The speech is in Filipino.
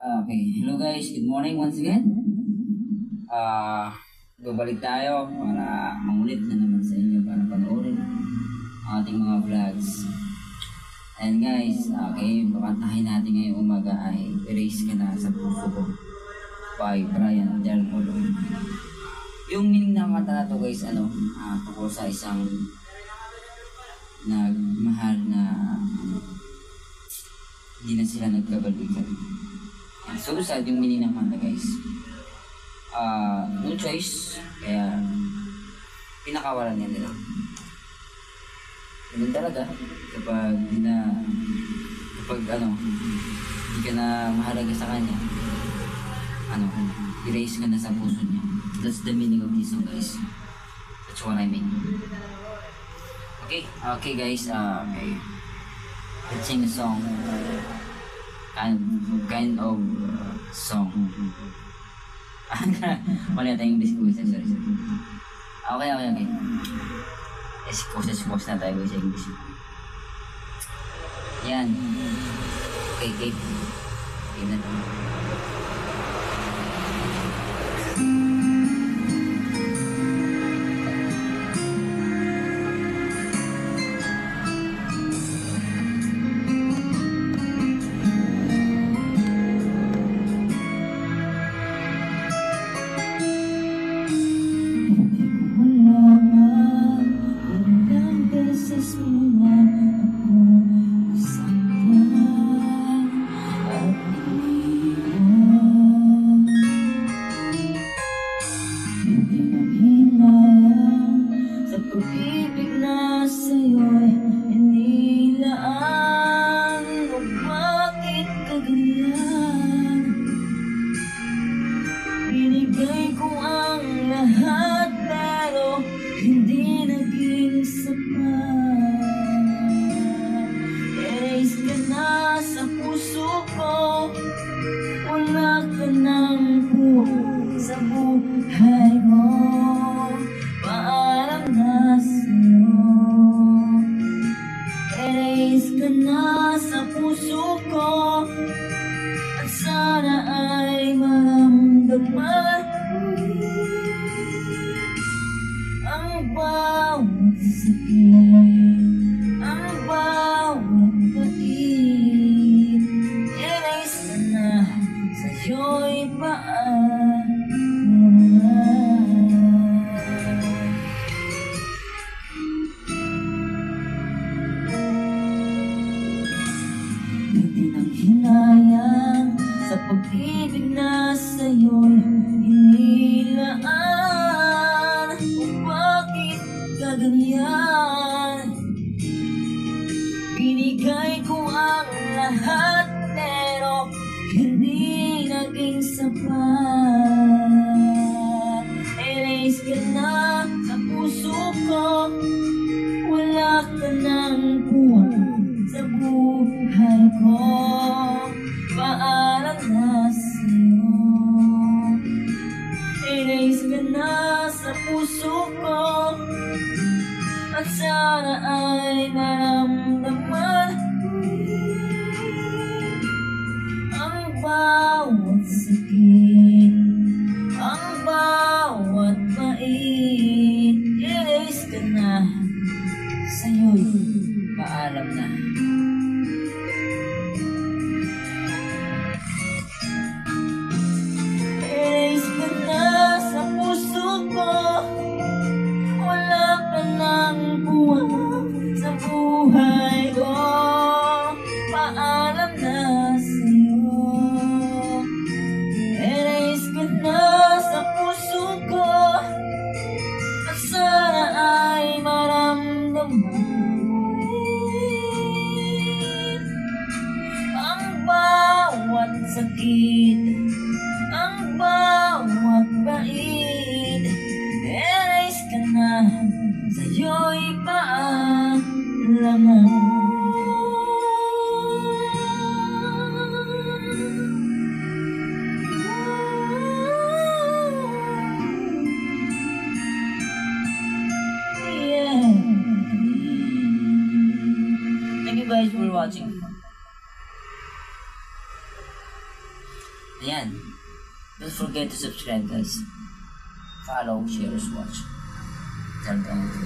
Okay, hello guys, good morning once again. Babalik tayo para mangulit na naman sa inyo para panoorin ang ating mga vlogs. And guys, okay, pakantahin natin ngayong umaga ay Erase Ka Na Sa Puso Ko by Brian Del Polo. Yung meaning ng kanta na to guys, tungkol sa isang nagmahal na hindi na sila nagkabalikan. So sad yung meaning ng kanta guys. No choice, kaya pinakawalan niya nila. Ganun talaga kapag hindi ka na mahalaga sa kanya, erase ka na sa puso niya. That's the meaning of this song guys. That's what I mean. Okay guys, okay. Let's sing a song. Kind of song. Wala tayong English ko. Sorry. Okay. Excuse na tayo sa English. Yan. Okay. Okay na tayo. Binigay ko ang lahat pero hindi naging sapat. Erase ka na sa puso ko, wala ka nang buhay sa buhay ko. Paalam na sa'yo. Erase ka na sa puso ko, at sana ay maramdaman ang bawat sakit, ang bawat pait. Erase ka na, sa'yo'y paalam. Hindi nang hinayang sa pag-ibig na sa'yo'y inilaan. Kung bakit ka ganyan, binigay ko ang lahat pero hindi naging sapat. Erase ka na sa puso ko, wala ka nang buhay sa buhay ko. Paalam na sa'yo. Erase ka na sa puso ko, at sana ay maramdaman ang bawat sakit, ang bawat pait. Erase ka na, sa'yo'y paalam na. Erase ka na sa puso ko, wala ka nang buhay sa buhay ko. Paalam na sa'yo. Erase ka na sa puso ko, at sana ay maramdaman ang bawat sakit, ang bawat pait. Erase ka na, sa'yo'y paalam na. Yeah. Thank you guys for watching. Ayan. Don't forget to subscribe guys. Follow, share, watch. Welcome.